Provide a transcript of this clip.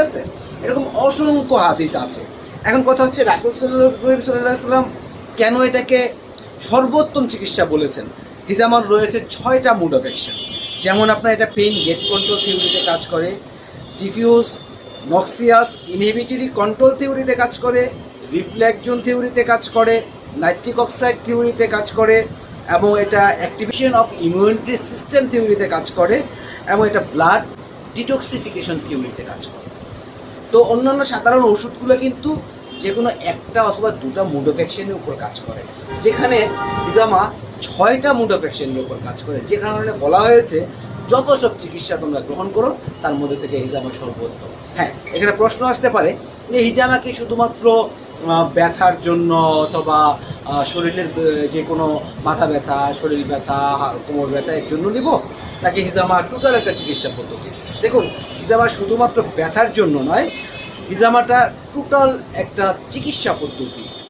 আছে? এরকম অসংখ্য হাদিস আছে। এখন কথা হচ্ছে রাসূল সাল্লাল্লাহু আলাইহি সাল্লাম কেন এটাকে সর্বোত্তম চিকিৎসা বলেছেন? হিজামার রয়েছে 6টা মুড অফ অ্যাকশন। যেমন আপনার এটা পেইন গেট কন্ট্রোল থিওরিতে কাজ করে, ডিফিউজ নক্সিয়াস ইনহিবিটরি কন্ট্রোল থিওরিতে কাজ করে, রিফ্লেক্স জোন থিওরিতে কাজ করে, নাইট্রিক অক্সাইড থিওরিতে কাজ করে, এবং এটা অ্যাক্টিভেশন অফ ইমিউনিটি সিস্টেম থিওরিতে কাজ করে, এবং এটা ব্লাড ডিটক্সিফিকেশন থিওরিতে কাজ করে। তো অন্যান্য সাধারণ ওষুধগুলো কিন্তু যে কোনো একটা অথবা দুটা মুড অফ অ্যাকশনের উপর কাজ করে, যেখানে হিজামা 6টা মুড অফ অ্যাকশনের উপর কাজ করে, যে কারণে বলা হয়েছে যত সব চিকিৎসা তোমরা গ্রহণ করো তার মধ্যে থেকে হিজামা সর্বোত্তম। হ্যাঁ, এখানে প্রশ্ন আসতে পারে যে হিজামা কি শুধুমাত্র ব্যথার জন্য অথবা শরীরের যে কোনো মাথা ব্যথা, শরীর ব্যথা, কোমর ব্যথা এর জন্য নিব, নাকি হিজামা টোটাল একটা চিকিৎসা পদ্ধতি? দেখুন, হিজামা শুধুমাত্র ব্যথার জন্য নয়, হিজামাটা টোটাল একটা চিকিৎসা পদ্ধতি।